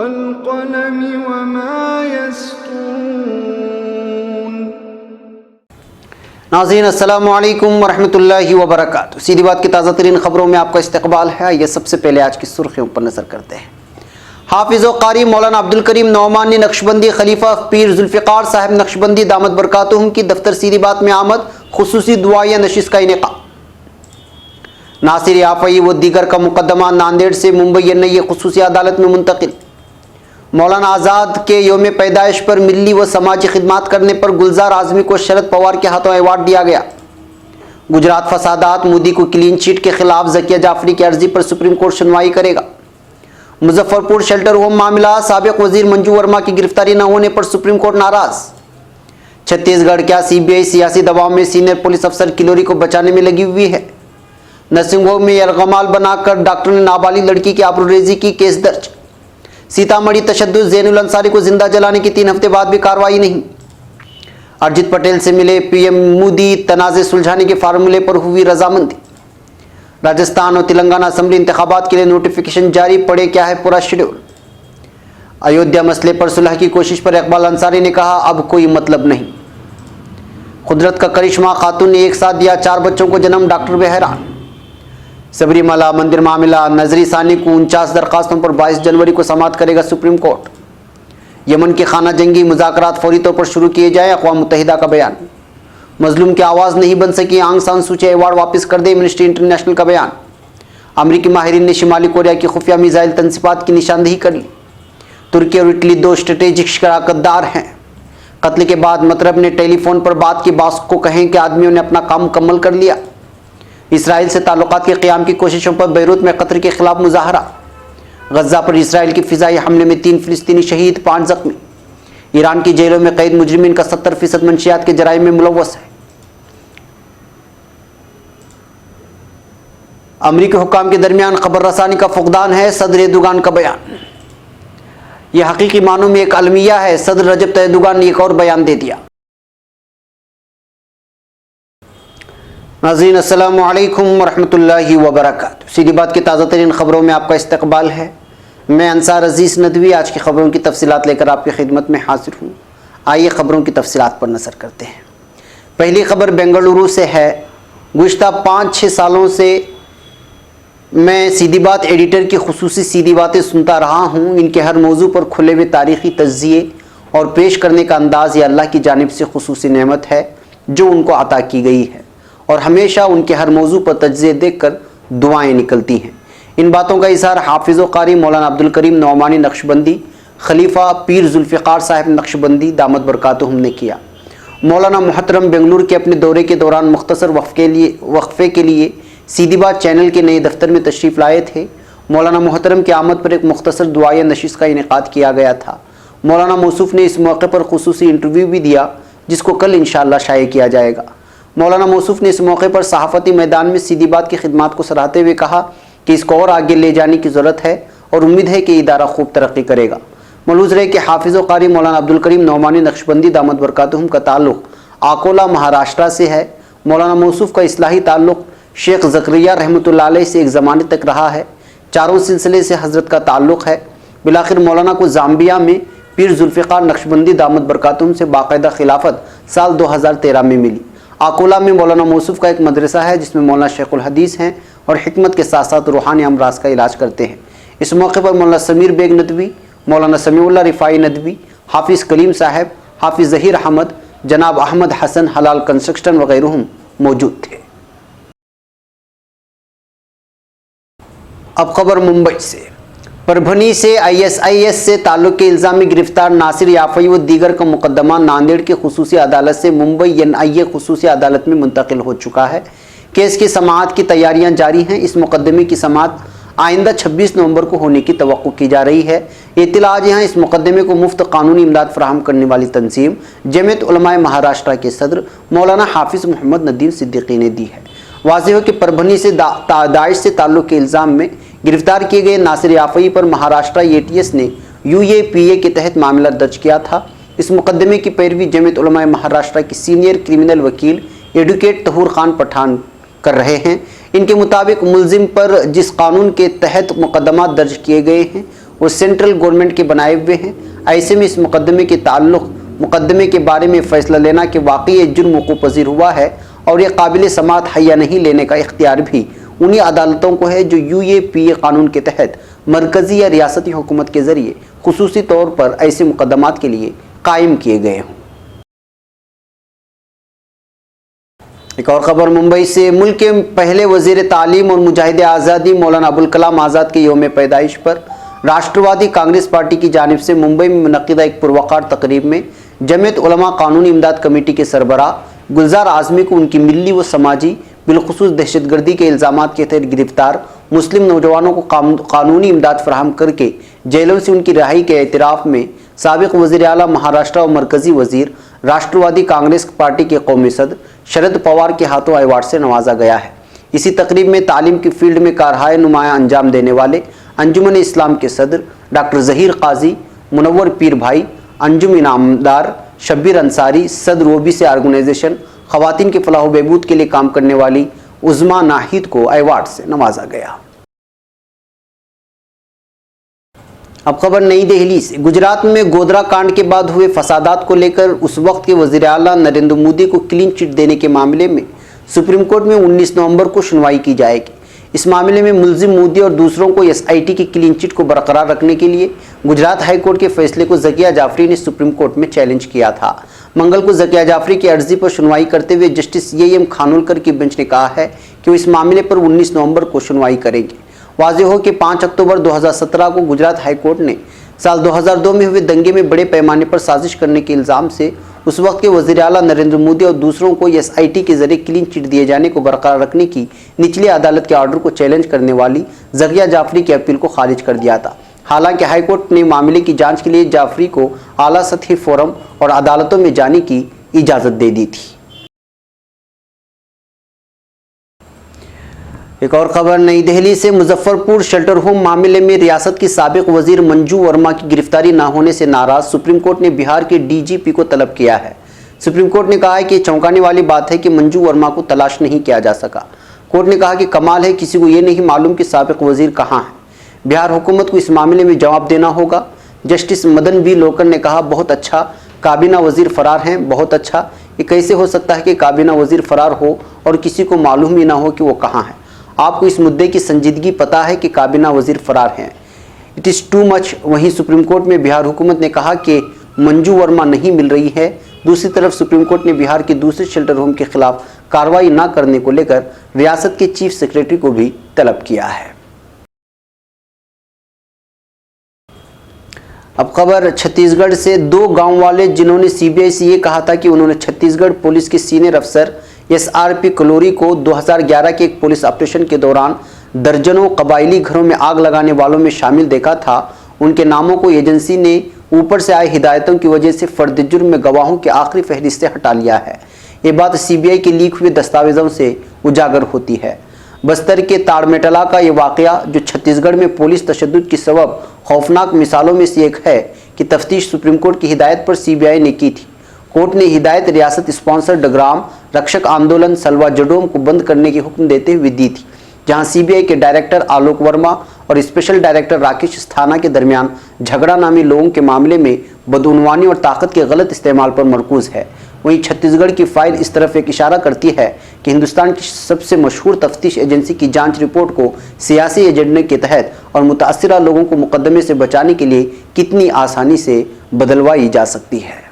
वल्क़लमि वमा यस्तुरून। नाज़रीन अस्सलामु अलैकुम वरहमतुल्लाहि वबरकातुहू। सीधी बात की ताज़ा तरीन खबरों में आपका इस्तकबाल है। ये सबसे पहले आज की सुर्खियों पर नजर करते हैं। हाफिज़ व क़ारी मौलाना अब्दुल करीम नौमानी नक्शबंदी खलीफा पीर जुल्फ़िकार साहब नक्शबंदी दामत बरकातुहुम की दफ्तर सीधी बात में आमद, खुसूसी दुआया नशिस्त का इनेकाद। नासिर याफ़ई व दीगर का मुकदमा नांदेड़ से मुंबई एनआईए खुसूसी अदालत में मुंतकिल। मौलाना आज़ाद के योम पैदाइश पर मिली व समाजी खिदमात करने पर गुलजार आज़मी को शरद पवार के हाथों अवार्ड दिया गया। गुजरात फसादात मोदी को क्लीन चिट के खिलाफ ज़किया जाफरी की अर्जी पर सुप्रीम कोर्ट सुनवाई करेगा। मुजफ्फरपुर शेल्टर होम मामला, साबिक वजीर मंजू वर्मा की गिरफ्तारी न होने पर सुप्रीम कोर्ट नाराज। छत्तीसगढ़ क्या सीबीआई सियासी दबाव में सीनियर पुलिस अफसर किलोरी को बचाने में लगी हुई है। नर्सिंग होम में यरगमाल बनाकर डॉक्टर ने नाबालिग लड़की की आबरूरेजी की, केस दर्ज। सीतामढ़ी तशद्दुद ज़ैनुल अंसारी को जिंदा जलाने की 3 हफ्ते बाद भी कार्रवाई नहीं। अरजित पटेल से मिले पीएम मोदी, तनाज़े सुलझाने के फार्मूले पर हुई रजामंदी। राजस्थान और तेलंगाना असेंबली इंतखाबात के लिए नोटिफिकेशन जारी, पड़े क्या है पूरा शेड्यूल। अयोध्या मसले पर सुलह की कोशिश पर इकबाल अंसारी ने कहा, अब कोई मतलब नहीं। कुदरत का करिश्मा, खातून ने एक साथ दिया 4 बच्चों को जन्म, डॉक्टर भी हैरान। सबरीमला मंदिर मामला, नजरी सानी को 49 दरखास्तों पर 22 जनवरी को समाअत करेगा सुप्रीम कोर्ट। यमन के खाना जंगी मुज़ाकरात फौरी तौर पर शुरू किए जाए, अक़वाम मुत्तहिदा का बयान। मजलूम की आवाज़ नहीं बन सकी, आंग सान सूची अवार्ड वापस कर दे, एमनेस्टी इंटरनेशनल का बयान। अमरीकी माहिरीन ने शिमाली कोरिया की खुफिया मिसाइल तंसीबात की निशानदेही कर ली। तुर्की और इटली 2 स्ट्रेटेजिक शराकतदार हैं। कत्ल के बाद मतरब ने टेलीफोन पर बात की, बास को कहें कि आदमियों ने अपना काम मुकम्मल कर लिया। इसराइल से ताल्लुकात के क़याम की कोशिशों पर बैरूत में कतर के खिलाफ मुजाहरा। गज़ा पर इसराइल के फ़िज़ाई हमले में 3 फ़िलिस्तीनी शहीद, 5 ज़ख्मी। ईरान की जेलों में कैद मुजरिमीन का 70% मंशियात के जराइम में मुलव्वस है। अमरीकी हुक्काम के दरमियान खबर रसानी का फुकदान है, सदर एर्दोगान का बयान। यह हकीकी मानों में एक अलमिया है, सदर रजब तय्यब एर्दोगान ने एक और बयान दे दिया। नाज़रीन अस्सलामु अलैकुम वरहमतुल्लाहि वबरकातुहू। सीधी बात की ताज़ा तरीन खबरों में आपका इस्तकबाल है। मैं अंसार अजीज़ नदवी आज की खबरों की तफसीलात लेकर आपकी खिदमत में हाजिर हूँ। आइए खबरों की तफसीलात पर नज़र करते हैं। पहली खबर बेंगलुरु से है। गुज़िश्ता 5-6 सालों से मैं सीधी बात एडिटर की खुसूसी सीधी बातें सुनता रहा हूँ। इनके हर मौजू पर खुले हुए तारीख़ी तज्ज़िये और पेश करने का अंदाज़ ये अल्लाह की जानिब से खुसूसी नेमत है जो उनको अता की गई है, और हमेशा उनके हर मौजू पर तज्ज़िये देख कर दुआएँ निकलती हैं। इन बातों का इज़हार हाफिज़ व क़ारी मौलाना अब्दुल करीम नौमानी नक्शबंदी खलीफा पीर जुल्फ़िकार साहब नक्शबंदी दामत बरकातुहुम ने किया। मौलाना मुहतरम बेंगलुरु के अपने दौरे के दौरान मुख्तसर वक्फ़े के लिए सीधी बात चैनल के नए दफ्तर में तशरीफ़ लाए थे। मौलाना मुहतरम की आमद पर एक मुख्तसर दुआया नशिस्त का इनेकाद किया गया था। मौलाना मौसूफ़ ने इस मौके पर खुसूसी इंटरव्यू भी दिया, जिसको कल इंशाअल्लाह शाये किया जाएगा। मौलाना मौसूफ़ ने इस मौके पर सहाफ़ती मैदान में सीधी बात की खिदमात को सराहते हुए कहा कि इसको और आगे ले जाने की ज़रूरत है और उम्मीद है कि इदारा खूब तरक्की करेगा। मलूज़ रहे कि हाफिज़ व क़ारी मौलाना अब्दुल करीम नौमानी नक्शबंदी दामत बरकातुहुम का ताल्लुक़ आकोला महाराष्ट्र से है। मौलाना मौसूफ़ का इस्लाही ताल्लुक़ शेख ज़करिया रहमतुल्लाह अलैह से एक ज़माने तक रहा है। चारों सिलसिले से हज़रत का ताल्लुक़ है। बिलाखिर मौलाना को ज़ाम्बिया में पीर जुल्फ़िकार नक्शबंदी दामत बरकातुहुम से बाकायदा खिलाफत साल 2013 में मिली। आकोला में मौलाना मौसूफ़ का एक मदरसा है जिसमें मौलाना शेखुल हदीस हैं और हिकमत के साथ साथ रूहानी अमराज का इलाज करते हैं। इस मौके पर मौलाना समीर बेग नदवी, मौलाना समीउल्लाह रिफ़ाई नदवी, हाफिज़ कलीम साहब, हाफिज़ ज़हीर अहमद, जनाब अहमद हसन हलाल कंस्ट्रक्शन वगैरह मौजूद थे। अब खबर मुंबई से। परभनी से ISIS से ताल्लुक़ के इल्ज़ाम में गिरफ्तार नासिर याफ़ई व दीगर का मुकदमा नांदेड़ की खुसूसी अदालत से मुंबई NIA खुसूसी अदालत में मुंतकिल हो चुका है। केस की समाअत की तैयारियां जारी हैं। इस मुकदमे की समाअत आइंदा 26 नवंबर को होने की तवक्को की जा रही है। इत्तला आज यहाँ इस मुकदमे को मुफ्त कानूनी इमदाद फराहम करने वाली तंजीम जमीयत उलमाए महाराष्ट्र के सदर मौलाना हाफिज़ मोहम्मद नदीम सिद्दीकी ने दी है। वाज़ेह हो कि परभनी से दाइश से ताल्लुक़ के इल्ज़ाम में गिरफ्तार किए गए नासिर याफ़ई पर महाराष्ट्र ATS ने UAPA के तहत मामला दर्ज किया था। इस मुकदमे की पैरवी जमीयत उलमाए महाराष्ट्र के सीनियर क्रिमिनल वकील एडवोकेट तहूर खान पठान कर रहे हैं। इनके मुताबिक मुलजिम पर जिस कानून के तहत मुकदमा दर्ज किए गए हैं वो सेंट्रल गवर्नमेंट के बनाए हुए हैं। ऐसे में इस मुकदमे के बारे में फैसला लेना कि वाकई ये जुर्म वकूफ़ पज़ीर हुआ है और ये काबिल समाअत है या नहीं, लेने का इख्तियार भी उन्हीं अदालतों को है जो UAPA कानून के तहत मरकज़ी या रियासती हुकूमत के ज़रिए खुसूसी तौर पर ऐसे मुकदमात के लिए कायम किए गए हों। एक और खबर मुंबई से। मुल्क के पहले वज़ीर तालीम और मुजाहिद आज़ादी मौलाना अबुल कलाम आज़ाद के यौम पैदाइश पर राष्ट्रवादी कांग्रेस पार्टी की जानिब से मुंबई में मुनक़िदा एक पुरवकार तकरीब में जमीयत उलमा कानूनी इमदाद कमेटी के सरबराह गुलजार आज़मी को उनकी मिली व समाजी बिलखुसूस दहशतगर्दी के इल्ज़ामात के तहत गिरफ्तार मुस्लिम नौजवानों को कानूनी इमदाद फराहम करके जेलों से उनकी रिहाई के एतराफ़ में साबिक़ वज़ीर आला महाराष्ट्र और मरकज़ी वज़ीर राष्ट्रवादी कांग्रेस पार्टी के कौमी सदर शरद पवार के हाथों अवार्ड से नवाजा गया है। इसी तकरीब में तालीम की फील्ड में कारहाय नुमाया अंजाम देने वाले अंजुमन इस्लाम के सदर डॉक्टर ज़हीर काजी, मुनव्वर पीर भाई, अंजुम इनामदार, शब्बीर अंसारी, सदर OBC ऑर्गेनाइजेशन, ख़वातीन के फलाह बहबूद के लिए काम करने वाली उज़मा नाहिद को अवार्ड से नवाजा गया। अब खबर नई दिल्ली से। गुजरात में गोधरा कांड के बाद हुए फसादात को लेकर उस वक्त के वज़ीर आला नरेंद्र मोदी को क्लीन चिट देने के मामले में सुप्रीम कोर्ट में 19 नवंबर को सुनवाई की जाएगी। इस मामले में मुल्जिम मोदी और दूसरों को SIT की क्लीन चिट को बरकरार रखने के लिए गुजरात हाई कोर्ट के फैसले को ज़किया जाफरी ने सुप्रीम कोर्ट में चैलेंज किया था। मंगल को ज़किया जाफरी की अर्जी पर सुनवाई करते हुए जस्टिस AM खानोलकर की बेंच ने कहा है कि वो इस मामले पर 19 नवंबर को सुनवाई करेंगे। वाज़ेह हो कि 5 अक्टूबर 2017 को गुजरात हाई कोर्ट ने साल 2002 में हुए दंगे में बड़े पैमाने पर साजिश करने के इल्ज़ाम से उस वक्त के वज़ीर आला नरेंद्र मोदी और दूसरों को SIT के जरिए क्लीन चिट दिए जाने को बरकरार रखने की निचली अदालत के ऑर्डर को चैलेंज करने वाली ज़किया जाफरी की अपील को खारिज कर दिया था। हालांकि हाईकोर्ट ने मामले की जांच के लिए जाफरी को आला सतही फोरम और अदालतों में जाने की इजाज़त दे दी थी। एक और खबर नई दिल्ली से। मुजफ्फरपुर शेल्टर होम मामले में रियासत की साबिक वजीर मंजू वर्मा की गिरफ्तारी न होने से नाराज सुप्रीम कोर्ट ने बिहार के DGP को तलब किया है। सुप्रीम कोर्ट ने कहा है कि चौंकाने वाली बात है कि मंजू वर्मा को तलाश नहीं किया जा सका। कोर्ट ने कहा कि कमाल है, किसी को ये नहीं मालूम कि साबिक वजीर कहाँ है। बिहार हुकूमत को इस मामले में जवाब देना होगा। जस्टिस मदन बी लोकर ने कहा, बहुत अच्छा, काबीना वजीर फरार हैं, बहुत अच्छा। ये कैसे हो सकता है कि काबीना वजीर फरार हो और किसी को मालूम ही ना हो कि वो कहाँ है। आपको इस मुद्दे की संजीदगी पता है कि काबीना वजीर फरार हैं। It is too much. वहीं सुप्रीम कोर्ट में बिहार हुकूमत ने कहा कि मंजू वर्मा नहीं मिल रही है। दूसरी तरफ सुप्रीम कोर्ट ने बिहार के दूसरे शेल्टर होम के खिलाफ कार्रवाई न करने को लेकर रियासत के चीफ सेक्रेटरी को भी तलब किया है। अब खबर छत्तीसगढ़ से। 2 गांव वाले जिन्होंने CBI से ये कहा था कि उन्होंने छत्तीसगढ़ पुलिस के सीनियर अफसर SRP कलोरी को 2011 के एक पुलिस ऑपरेशन के दौरान दर्जनों कबायली घरों में आग लगाने वालों में शामिल देखा था, उनके नामों को एजेंसी ने ऊपर से आए हिदायतों की वजह से फर्द जुर्म में गवाहों की आखिरी फहरिस्त से हटा लिया है। ये बात CBI के लीक हुए दस्तावेजों से उजागर होती है। बस्तर के ताड़मेटला का ये वाकया, जो छत्तीसगढ़ में पुलिस तशद्दुद की सबब खौफनाक मिसालों में से एक है, कि तफ्तीश सुप्रीम कोर्ट की हिदायत पर CBI ने की थी। कोर्ट ने हिदायत रियासत स्पॉन्सर्ड ग्राम रक्षक आंदोलन सलवा जडोम को बंद करने की हुक्म देते हुए दी थी, जहां CBI के डायरेक्टर आलोक वर्मा और स्पेशल डायरेक्टर राकेश स्थाना के दरमियान झगड़ा नामी लोगों के मामले में बदउनवानी और ताकत के गलत इस्तेमाल पर मरकूज है। वहीं छत्तीसगढ़ की फाइल इस तरफ एक इशारा करती है कि हिंदुस्तान की सबसे मशहूर तफ्तीश एजेंसी की जांच रिपोर्ट को सियासी एजेंडे के तहत और मुतासिरा लोगों को मुकदमे से बचाने के लिए कितनी आसानी से बदलवाई जा सकती है।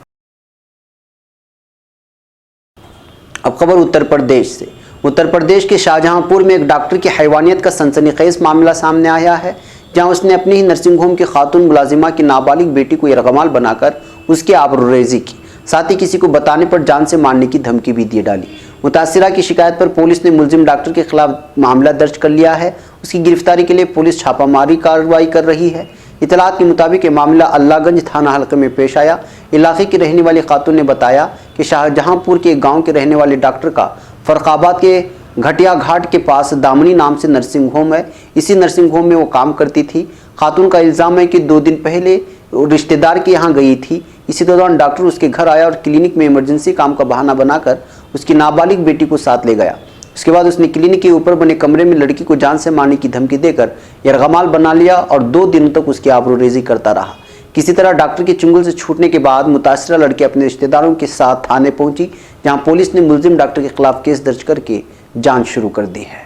अब खबर उत्तर प्रदेश से। उत्तर प्रदेश के शाहजहांपुर में एक डॉक्टर की हैवानियत का सनसनीखेज मामला सामने आया है, जहां उसने अपने ही नर्सिंग होम की खातून मुलाजिमा की नाबालिग बेटी को यरगमाल बनाकर उसकी आबरूरेजी की, साथ ही किसी को बताने पर जान से मारने की धमकी भी दे डाली। मुतासिरा की शिकायत पर पुलिस ने मुलजिम डॉक्टर के खिलाफ मामला दर्ज कर लिया है। उसकी गिरफ्तारी के लिए पुलिस छापामारी कार्रवाई कर रही है। इतलात के मुताबिक ये मामला अल्लाहगंज थाना हल्के में पेश आया। इलाके की रहने वाली खातून ने बताया कि शाहजहांपुर के एक गांव के रहने वाले डॉक्टर का फरखाबाद के घटिया घाट के पास दामनी नाम से नर्सिंग होम है। इसी नर्सिंग होम में वो काम करती थी। खातून का इल्ज़ाम है कि 2 दिन पहले रिश्तेदार के यहाँ गई थी। इसी दौरान डॉक्टर उसके घर आया और क्लिनिक में इमरजेंसी काम का बहाना बनाकर उसकी नाबालिग बेटी को साथ ले गया। उसके बाद उसने क्लिनिक के ऊपर बने कमरे में लड़की को जान से मारने की धमकी देकर यरगमाल बना लिया और 2 दिनों तक उसकी आबरूरेजी करता रहा। किसी तरह डॉक्टर के चुंगल से छूटने के बाद मुतासरा लड़की अपने रिश्तेदारों के साथ थाने पहुंची, जहां पुलिस ने मुलजिम डॉक्टर के खिलाफ केस दर्ज करके जांच शुरू कर दी है।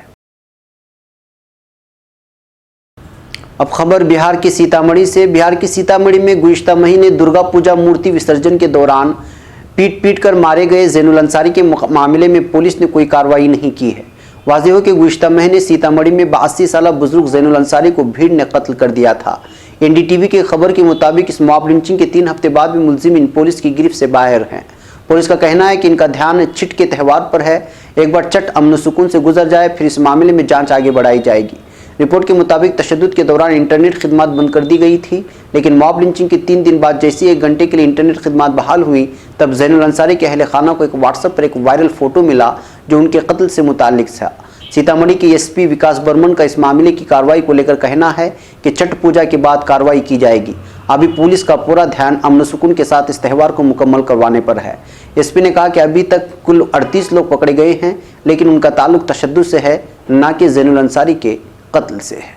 अब खबर बिहार के सीतामढ़ी से। बिहार के सीतामढ़ी में गुज़िश्ता महीने दुर्गा पूजा मूर्ति विसर्जन के दौरान पीट कर मारे गए जैनुल अंसारी के मामले में पुलिस ने कोई कार्रवाई नहीं की है। वाज़ेह हो कि गुज़िश्ता महीने सीतामढ़ी में 82 साल बुजुर्ग जैनुल अंसारी को भीड़ ने कत्ल कर दिया था। एनडीटीवी की खबर के मुताबिक इस मॉब लिंचिंग के 3 हफ्ते बाद भी मुलजिम पुलिस की गिरफ्त से बाहर हैं। पुलिस का कहना है कि इनका ध्यान छठ के त्यौहार पर है। एक बार छठ अमन सुकून से गुजर जाए फिर इस मामले में जांच आगे बढ़ाई जाएगी। रिपोर्ट के मुताबिक तशद्दुद के दौरान इंटरनेट खिदमत बंद कर दी गई थी, लेकिन मॉब लिंचिंग के 3 दिन बाद जैसे 1 घंटे के लिए इंटरनेट खिदमत बहाल हुई, तब जैनुल अंसारी के अहले खाना को एक व्हाट्सएप पर एक वायरल फोटो मिला जो उनके कत्ल से मुताल्लिक था। सीतामढ़ी के एसपी विकास बर्मन का इस मामले की कार्रवाई को लेकर कहना है कि छठ पूजा के बाद कार्रवाई की जाएगी। अभी पुलिस का पूरा ध्यान अमन सुकून के साथ इस त्यौहार को मुकम्मल करवाने पर है। एसपी ने कहा कि अभी तक कुल 38 लोग पकड़े गए हैं, लेकिन उनका ताल्लुक तशद्दुद से है, न कि जैनुल अंसारी के कत्ल से है।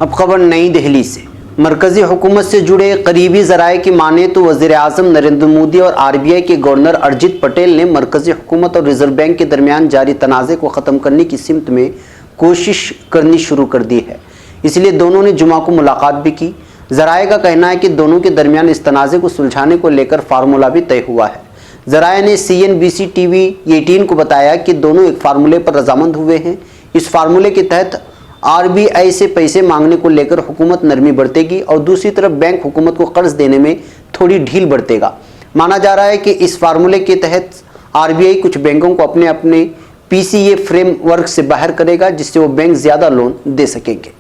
अब खबर नई दिल्ली से। मरकजी हुकूमत से जुड़े करीबी ज़राए की माने तो वज़ीर-ए-आज़म नरेंद्र मोदी और आरबीआई के गवर्नर अरिजित पटेल ने मरकजी हुकूमत और रिजर्व बैंक के दरमियान जारी तनाज़े को ख़त्म करने की सिमत में कोशिश करनी शुरू कर दी है। इसलिए दोनों ने जुमा को मुलाकात भी की। ज़राए का कहना है कि दोनों के दरमियान इस तनाज़े को सुलझाने को लेकर फार्मूला भी तय हुआ है। ज़राए ने CNBC TV 18 को बताया कि दोनों एक फार्मूले पर रजामंद हुए हैं। इस फार्मूले के तहत RBI से पैसे मांगने को लेकर हुकूमत नरमी बरतेगी और दूसरी तरफ बैंक हुकूमत को कर्ज देने में थोड़ी ढील बरतेगा। माना जा रहा है कि इस फार्मूले के तहत RBI कुछ बैंकों को अपने अपने PCA फ्रेमवर्क से बाहर करेगा, जिससे वो बैंक ज़्यादा लोन दे सकेंगे।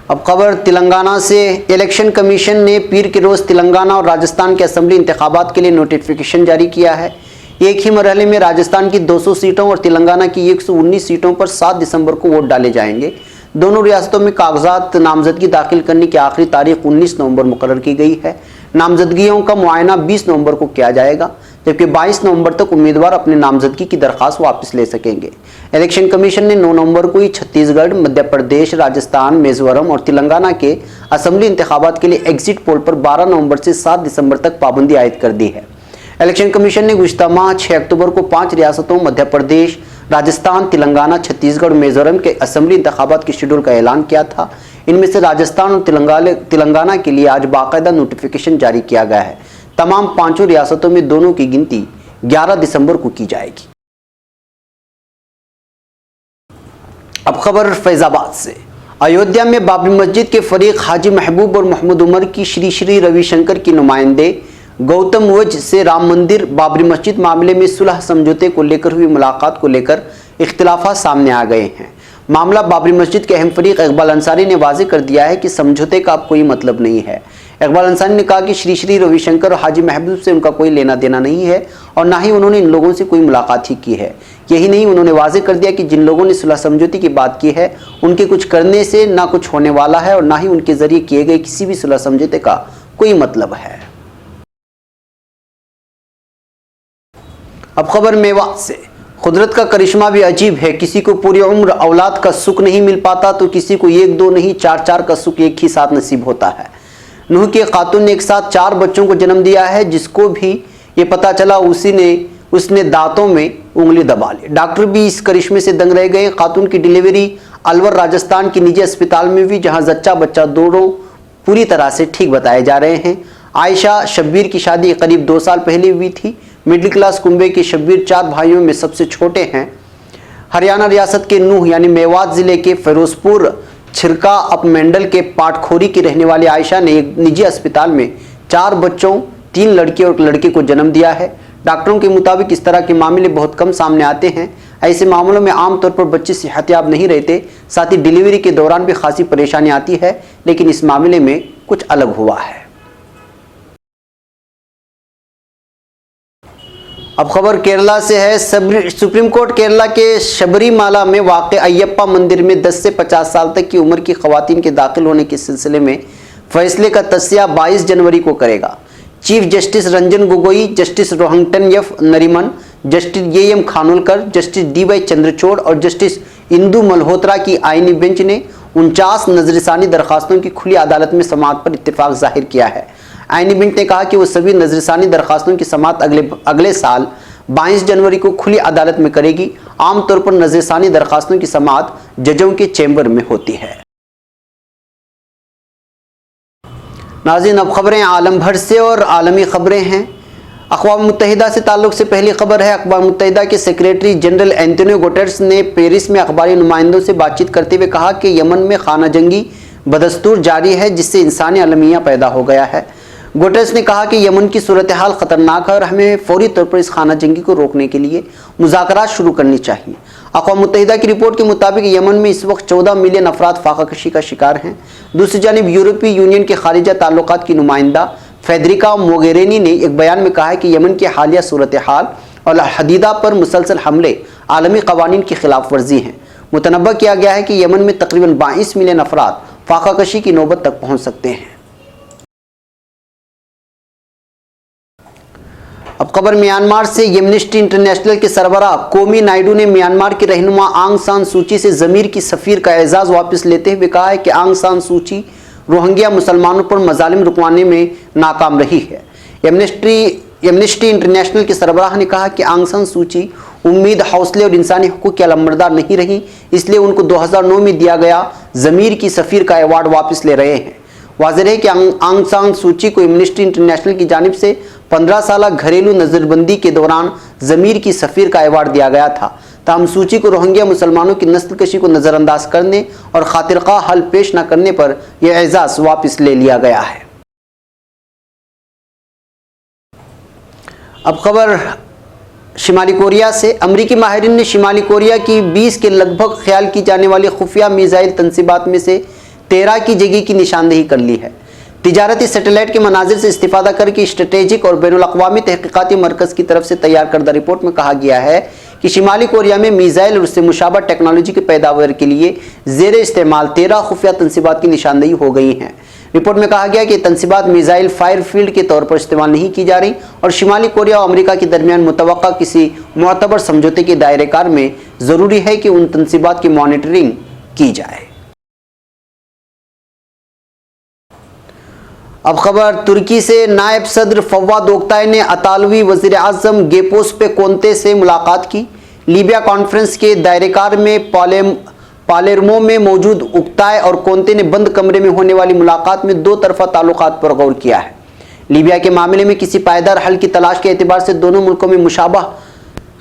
अब खबर तेलंगाना से। इलेक्शन कमीशन ने पीर के रोज़ तेलंगाना और राजस्थान के असेंबली इंतखाबात के लिए नोटिफिकेशन जारी किया है। एक ही मरहले में राजस्थान की 200 सीटों और तेलंगाना की 119 सीटों पर 7 दिसंबर को वोट डाले जाएंगे। दोनों रियासतों में कागजात नामजदगी दाखिल करने की आखिरी तारीख 19 नवंबर मुकर्रर की गई है। नामजदगियों का मुआयना 20 नवंबर को किया जाएगा, जबकि 22 नवंबर तक उम्मीदवार अपने नामजदगी की दरख्वास्त वापस ले सकेंगे। इलेक्शन कमीशन ने 9 नवंबर को ही छत्तीसगढ़, मध्य प्रदेश, राजस्थान, मिजोरम और तेलंगाना के असेंबली इंतखाबात के लिए एग्जिट पोल पर 12 नवंबर से 7 दिसंबर तक पाबंदी आयद कर दी है। इलेक्शन कमीशन ने गुज़िश्ता माह 6 अक्टूबर को 5 रियासतों मध्य प्रदेश, राजस्थान, तेलंगाना, छत्तीसगढ़, मिजोरम के असेंबली इंतखाबात के शेड्यूल का ऐलान किया था। इनमें से राजस्थान और तेलंगाना के लिए आज बाकायदा नोटिफिकेशन जारी किया गया है। तमाम 5 रियासतों में दोनों की गिनती 11 दिसंबर को की जाएगी। अब खबर फैजाबाद से। अयोध्या में बाबरी मस्जिद के फरीक हाजी महबूब और मोहम्मद उमर की श्री श्री रविशंकर की नुमाइंदे गौतम वज से राम मंदिर बाबरी मस्जिद मामले में सुलह समझौते को लेकर हुई मुलाकात को लेकर इख्तिलाफात सामने आ गए हैं। मामला बाबरी मस्जिद के अहम फरीक इकबाल अंसारी ने वाज़ेह कर दिया है कि समझौते का अब कोई मतलब नहीं है। इकबाल अंसारी ने कहा कि श्री श्री रविशंकर और हाजी महबूब से उनका कोई लेना देना नहीं है और ना ही उन्होंने इन लोगों से कोई मुलाकात ही की है। यही नहीं, उन्होंने वाज़ेह कर दिया कि जिन लोगों ने सुलह समझौते की बात की है उनके कुछ करने से ना कुछ होने वाला है और ना ही उनके जरिए किए गए किसी भी सुलह समझौते का कोई मतलब है। अब खबर मेवात से। कुदरत का करिश्मा भी अजीब है। किसी को पूरी उम्र औलाद का सुख नहीं मिल पाता तो किसी को 1-2 नहीं 4-4 का सुख एक ही साथ नसीब होता है। नूह के खातून ने एक साथ 4 बच्चों को जन्म दिया है। जिसको भी ये पता चला उसने दांतों में उंगली दबा ली। डॉक्टर भी इस करिश्मे से दंग रह गए। खातून की डिलीवरी अलवर राजस्थान के निजी अस्पताल में हुई, जहां जच्चा बच्चा दोनों पूरी तरह से ठीक बताए जा रहे हैं। आयशा शब्बीर की शादी करीब 2 साल पहले हुई थी। मिडिल क्लास कुंबे के शब्बीर 4 भाइयों में सबसे छोटे हैं। हरियाणा रियासत के नूह यानी मेवात ज़िले के फिरोजपुर छिरका अपमंडल के पाटखोरी की रहने वाली आयशा ने एक निजी अस्पताल में 4 बच्चों 3 लड़के और एक लड़के को जन्म दिया है। डॉक्टरों के मुताबिक इस तरह के मामले बहुत कम सामने आते हैं। ऐसे मामलों में आमतौर पर बच्चे सेहतयाब नहीं रहते, साथ ही डिलीवरी के दौरान भी खासी परेशानी आती है, लेकिन इस मामले में कुछ अलग हुआ है। अब खबर केरला से है। सुप्रीम कोर्ट केरला के शबरीमाला में वाक़ अयप्पा मंदिर में 10 से 50 साल तक की उम्र की खवातीन के दाखिल होने के सिलसिले में फैसले का तस्या 22 जनवरी को करेगा। Chief justice Ranjan Gogoi, justice Rohinton F Nariman, justice M Khanwilkar, justice DY Chandrachud और जस्टिस इंदु मल्होत्रा की आईनी बेंच ने 49 नजरसानी दरखास्तों की खुली अदालत में समाअत पर इत्तेफाक जाहिर किया है। आईनी बेंच ने कहा कि वो सभी नजरसानी दरखास्तों की समाअत अगले साल 22 जनवरी को खुली अदालत में करेगी। आमतौर पर नजरसानी दरखास्तों की समाअत जजों के चैम्बर में होती है। नाज़रीन, अब खबरें आलम भर से और आलमी खबरें हैं। अक़वाम मुत्तहिदा से ताल्लुक़ से पहली खबर है। अक़वाम मुत्तहिदा के सेक्रेटरी जनरल एंटोनियो गुटेरेस ने पेरिस में अखबारी नुमाइंदों से बातचीत करते हुए कहा कि यमन में खाना जंगी बदस्तूर जारी है, जिससे इंसानी अलमिया पैदा हो गया है। गुटेरेस ने कहा कि यमन की सूरत हाल ख़तरनाक है और हमें फौरी तौर पर इस खाना जंगी को रोकने के लिए मुज़ाकरात शुरू करनी चाहिए। अक़वाम मुत्तहिदा की रिपोर्ट के मुताबिक यमन में इस वक्त 14 मिलियन अफराद फाकाकशी का शिकार हैं। दूसरी जानिब यूरोपीय यूनियन के खारिजा ताल्लुकात की नुमाइंदा फेडरिका मोगेरिनी ने एक बयान में कहा है कि यमन की हालिया सूरत हाल और हदीदा पर मुसलसल हमले आलमी कवानीन की खिलाफ वर्जी हैं। मुतनब्बा किया गया है कि यमन में तकरीबन 22 मिलियन अफराद फाकाकशी की नौबत तक पहुँच सकते हैं। अब खबर म्यांमार से। एमनेस्टी इंटरनेशनल के सरबराह कोमी नायडू ने म्यांमार के रहनुमा आंग सान सूची से ज़मीर की सफ़ीर का एजाज़ वापस लेते हुए कहा है कि आंग सान सूची रोहिंग्या मुसलमानों पर मजालिम रुकवाने में नाकाम रही है। एमनेस्टी इंटरनेशनल के सरबराह ने कहा कि आंग सान सूची उम्मीद, हौसले और इंसानी हुकूक की अलमबरदार नहीं रही, इसलिए उनको 2009 में दिया गया ज़मीर की सफ़ीर का अवार्ड वापस ले रहे हैं। वाज़ेह है कि आंग सान सूची को एमनेस्टी इंटरनेशनल की जानिब से 15 साल घरेलू नज़रबंदी के दौरान ज़मीर की सफ़ीर का अवार्ड दिया गया था। ताहम सूची को रोहिंग्या मुसलमानों की नस्लकशी को नज़रअंदाज करने और खातिरख्वाह हल पेश न करने पर यह एजाज़ वापस ले लिया गया है। अब खबर शिमाली कोरिया से। अमरीकी माहिरीन ने शिमाली कोरिया की 20 के लगभग ख्याल की जाने वाली खुफिया मिसाइल तनसीबात में से 13 की जगह की निशानदेही कर ली है। तिजारती सैटेलाइट के मनाजिर से इस्तिफादा करके स्ट्रेटेजिक और बैनुल-अक़वामी तहक़ीक़ाती मरकज़ की तरफ से तैयार करदा रिपोर्ट में कहा गया है कि शिमाली कोरिया में मिसाइल और उससे मुशाबह टेक्नोलॉजी की पैदावार के लिए ज़ेर इस्तेमाल 13 खुफिया तनसीबात की निशानदेही हो गई हैं। रिपोर्ट में कहा गया कि तनसीबात मिसाइल फायर फील्ड के तौर पर इस्तेमाल नहीं की जा रही और शिमाली कोरिया और अमरीका के दरमियान मुतवक्का किसी मोतबर समझौते के दायरेकार में ज़रूरी है कि उन तनसीबात की मॉनिटरिंग की जाए। अब खबर तुर्की से। नायब सदर फवाद ओक्ताई ने अतालवी वज़ीर आज़म गेपोस पे कोंते से मुलाकात की। लीबिया कॉन्फ्रेंस के दायरेकार में पालेर्मो में मौजूद ओक्ताई और कोंते ने बंद कमरे में होने वाली मुलाकात में दो तरफा ताल्लुकात पर गौर किया है। लीबिया के मामले में किसी पायदार हल की तलाश के एतबार से दोनों मुल्कों में मुशाबह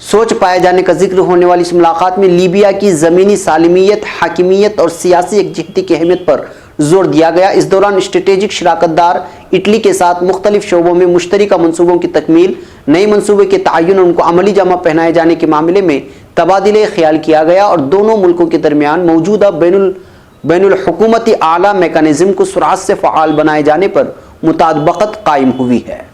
सोच पाए जाने का जिक्र होने वाली इस मुलाकात में लीबिया की ज़मीनी सालिमियत, हाकिमियत और सियासी एकजहती की अहमियत पर जोर दिया गया। इस दौरान स्ट्रेटेजिक शराकतदार इटली के साथ मुख्तलिफ शोबों में मुश्तरका मनसूबों की तकमील, नए मनसूबे के तयन और उनको अमली जामा पहनाए जाने के मामले में तबादिले ख्याल किया गया और दोनों मुल्कों के दरमियान मौजूदा बैनुल हुकूमती आला मेकानिज़म को सुरात से फ़आल बनाए जाने पर मुताबकत कायम हुई है।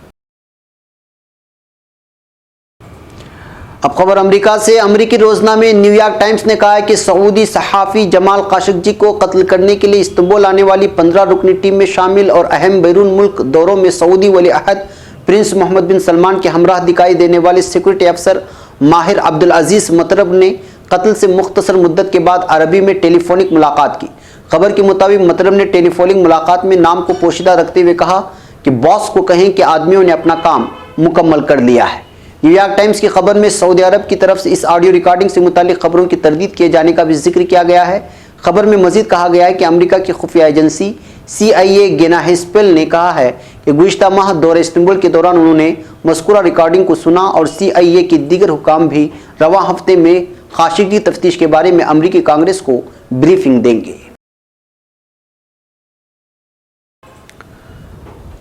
अब खबर अमेरिका से। अमेरिकी रोजनामे न्यूयॉर्क टाइम्स ने कहा है कि सऊदी सहाफ़ी जमाल काशोगी को कत्ल करने के लिए इस्तांबुल आने वाली 15 रुकनी टीम में शामिल और अहम बैरून मुल्क दौरों में सऊदी वली अहद प्रिंस मोहम्मद बिन सलमान के हमराह दिखाई देने वाले सिक्योरिटी अफसर माहिर अब्दुल अजीज़ मतरब ने कत्ल से मुख्तसर मुद्दत के बाद अरबी में टेलीफोनिक मुलाकात की। खबर के मुताबिक मतरब ने टेलीफोनिक मुलाकात में नाम को पोशीदा रखते हुए कहा कि बॉस को कहें कि आदमियों ने अपना काम मुकम्मल कर लिया है। न्यूयॉर्क टाइम्स की खबर में सऊदी अरब की तरफ से इस ऑडियो रिकॉर्डिंग से मुतालिक खबरों की तरदीद किए जाने का भी जिक्र किया गया है। खबर में मजीद कहा गया है कि अमेरिका की खुफिया एजेंसी CIA गेना हेस्पेल ने कहा है कि गुज़िश्ता माह दौरे इस्तांबुल के दौरान उन्होंने मज़कूरा रिकॉर्डिंग को सुना और CIA के दीगर हुकाम भी रवा हफ्ते में खाशगी तफ्तीश के बारे में अमरीकी कांग्रेस को ब्रीफिंग देंगे।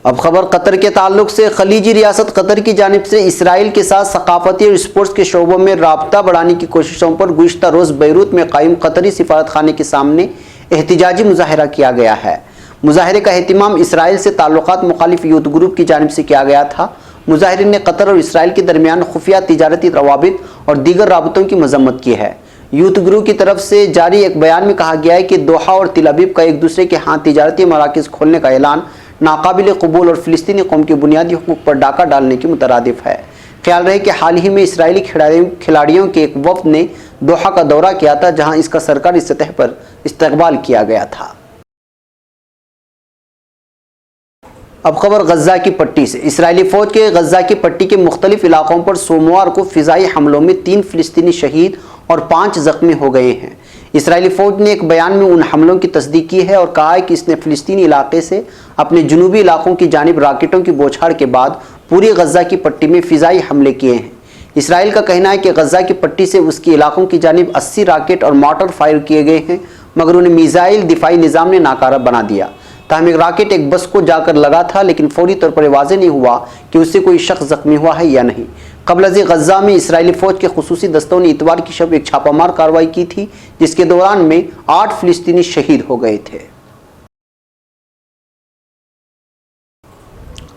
अब खबर कतर के ताल्लुक से। खलीजी रियासत कतर की जानिब से इसराइल के साथ सकाफती और स्पोर्ट्स के शोबों में राबता बढ़ाने की कोशिशों पर गुज़िश्ता रोज़ बैरूत में कायम कतरी सिफारत खाने के सामने एहतिजाजी मुजाहरा किया गया है। मुजाहरे का एहतिमाम इसराइल से ताल्लुकात मुखालिफ यूथ ग्रुप की जानिब से किया गया था। मुजाहिरीन ने कतर और इसराइल के दरमियान खुफिया तिजारती रवाबित और दीगर राबतों की मजम्मत की है। यूथ ग्रुप की तरफ से जारी एक बयान में कहा गया है कि दोहा और तिल अबीब का एक दूसरे के हाथ तिजारती मराकज़ खोलने का ऐलान नाकाबिल कबूल और फ़िलिस्तीनी कौम के बुनियादी हुकूक पर डाका डालने की मुतरादिफ है। ख्याल रहे कि हाल ही में इसराइली खिलाड़ियों के एक वफ़द ने दोहा का दौरा किया था, जहां इसका सरकारी सतह पर इस्तकबाल किया गया था। अब खबर गज़ा की पट्टी से। इसराइली फ़ौज के गज़ा की पट्टी के मुख्तलिफ इलाकों पर सोमवार को फ़िज़ाई हमलों में 3 फ़िलिस्तीनी शहीद और 5 ज़ख्मी हो गए हैं। इसराइली फ़ौज ने एक बयान में उन हमलों की तस्दीक की है और कहा है कि इसने फ़िलिस्तीनी इलाके से अपने जुनूबी इलाकों की जानिब राकेटों की बौछार के बाद पूरी गज़ा की पट्टी में फ़िज़ाई हमले किए हैं। इसराइल का कहना है कि गज़ा की पट्टी से उसके इलाकों की जानिब 80 राकेट और मोर्टार फायर किए गए हैं, मगर उन्हें मिसाइल दिफाई निज़ाम ने नाकारा बना दिया। ताहम एक राकेट एक बस को जाकर लगा था, लेकिन फौरी तौर पर वाज़ेह नहीं हुआ कि उससे कोई शख्स ज़ख्मी हुआ है या नहीं। कबल गज़ा में इसराइली फ़ौज के खुसूसी दस्तों ने इतवार की शब एक छापामार कार्रवाई की थी, जिसके दौरान में 8 फ़िलिस्तीनी शहीद हो गए थे।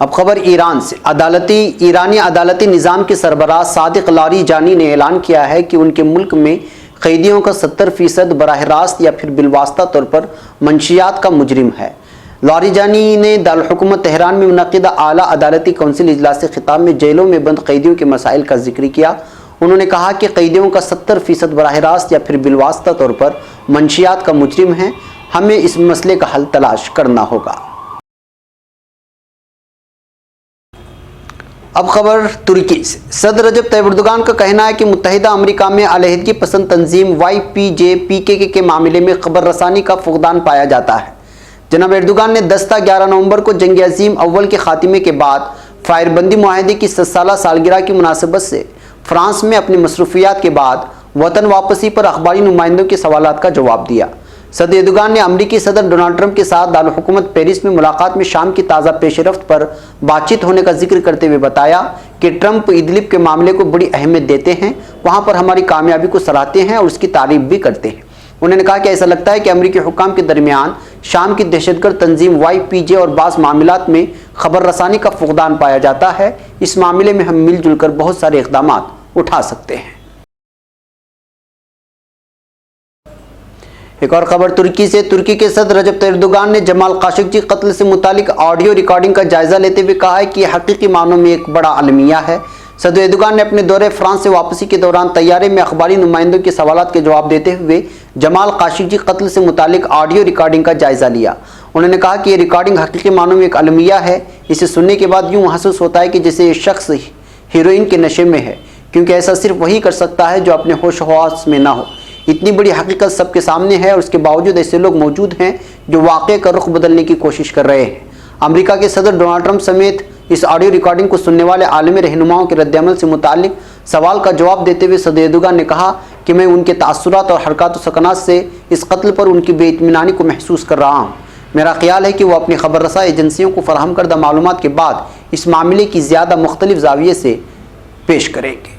अब खबर ईरान से। ईरानी अदालती निज़ाम के सरबराह सादिक लारीजानी ने ऐलान किया है कि उनके मुल्क में कैदियों का 70% बराह रास्त या फिर बिलवास्ता तौर पर मंशियात का मुजरिम है। लारीजानी ने दारुल हुकूमत तेहरान में मुनक़िदा आला अदालती कौंसिल इजलास से खिताब में जेलों में बंद कैदियों के मसाइल का जिक्र किया। उन्होंने कहा कि कैदियों का 70% बराह रास्त या फिर बिलवास्ता तौर पर मंशियात का मुजरिम है। हमें इस मसले का हल तलाश करना होगा। अब खबर तुर्की से। सदर रजब तैयब एर्दोगान का कहना है कि मुत्तहिदा अमेरिका में अलहदगी पसंद तंजीम YPJ-PKK के मामले में खबर रसानी का फुकदान पाया जाता है। जनाब एर्दोगान ने 10-11 नवंबर को जंग अज़ीम अव्वल के खात्मे के बाद फायरबंदी मुआहदे की 7 साला सालगिरह की मुनासिबत से फ्रांस में अपनी मसरूफियात के बाद वतन वापसी पर अखबारी नुमाइंदों के सवालात का जवाब दिया। सदर एर्दोगान ने अमरीकी सदर डोनाल्ड ट्रंप के साथ दारुल हुकूमत पेरिस में मुलाकात में शाम की ताज़ा पेशरफ्त पर बातचीत होने का जिक्र करते हुए बताया कि ट्रंप इदलिब के मामले को बड़ी अहमियत देते हैं, वहाँ पर हमारी कामयाबी को सराहते हैं और उसकी तारीफ भी करते हैं। उन्होंने कहा कि ऐसा लगता है कि अमरीकी हुक्काम के दरमियान शाम की दहशतगर्द तंजीम YPJ और बाज़ मामलात में खबर रसानी का फुकदान पाया जाता है। इस मामले में हम मिलजुल कर बहुत सारे इक़दाम उठा सकते हैं। एक और खबर तुर्की से। तुर्की के सदर रजब तैयब एर्दोगान ने जमाल काशोगी कत्ल से मुतालिक ऑडियो रिकॉर्डिंग का जायजा लेते हुए कहा है कि यह हकीकी मानों में एक बड़ा अलमिया है। सदर एर्दोगान ने अपने दौरे फ्रांस से वापसी के दौरान तैयारे में अखबारी नुमाइंदों के सवालात के जवाब देते हुए जमाल काशोगी कत्ल से मुतालिक ऑडियो रिकॉर्डिंग का जायजा लिया। उन्होंने कहा कि यह रिकॉर्डिंग हकीकी मानों में एक अलमिया है। इसे सुनने के बाद यूँ महसूस होता है कि जैसे ये शख्स हीरोइन के नशे में है, क्योंकि ऐसा सिर्फ वही कर सकता है जो अपने होश हवास में ना हो। इतनी बड़ी हकीकत सबके सामने है और उसके बावजूद ऐसे लोग मौजूद हैं जो वाक़े का रुख बदलने की कोशिश कर रहे हैं। अमेरिका के सदर डोनाल्ड ट्रंप समेत इस ऑडियो रिकॉर्डिंग को सुनने वाले आलमी रहनुमाओं के रद्दअमल से मुतालिक सवाल का जवाब देते हुए सदर एर्दोगान ने कहा कि मैं उनके तासुरात और हरकत सकनात से इस कत्ल पर उनकी बेइत्मीनानी को महसूस कर रहा हूँ। मेरा ख्याल है कि वो अपनी खबर रसा एजेंसियों को फराहम करदा मालूमात के बाद इस मामले की ज़्यादा मुख्तलिफ ज़ाविये से पेश करेंगे।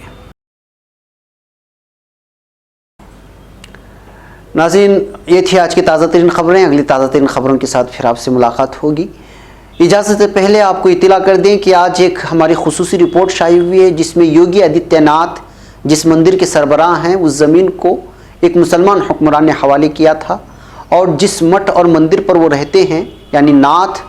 नाज़रीन, ये थी आज की ताज़ा तरीन खबरें। अगली ताज़ा तरीन खबरों के साथ फिर आपसे मुलाकात होगी। इजाज़त से पहले आपको इत्तला कर दें कि आज एक हमारी खुसूसी रिपोर्ट शाये हुई है, जिसमें योगी आदित्यनाथ जिस मंदिर के सरबराह हैं उस ज़मीन को एक मुसलमान हुक्मरान ने हवाले किया था, और जिस मठ और मंदिर पर वो रहते हैं यानी नाथ,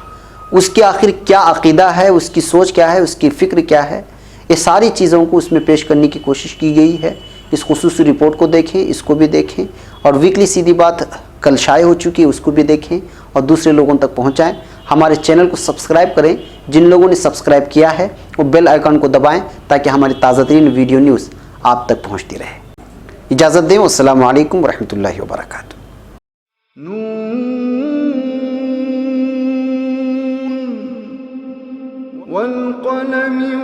उसके आखिर क्या अक़ीदा है, उसकी सोच क्या है, उसकी फ़िक्र क्या है, ये सारी चीज़ों को उसमें पेश करने की कोशिश की गई है। इस खुसूसी रिपोर्ट को देखें, इसको भी देखें, और वीकली सीधी बात कल शाये हो चुकी है उसको भी देखें और दूसरे लोगों तक पहुंचाएं। हमारे चैनल को सब्सक्राइब करें। जिन लोगों ने सब्सक्राइब किया है वो बेल आइकन को दबाएं ताकि हमारी ताज़ा तरीन वीडियो न्यूज़ आप तक पहुंचती रहे। इजाज़त दें। अस्सलामु अलैकुम वरहमतुल्लाहि वबरकातुहू। वल क़लम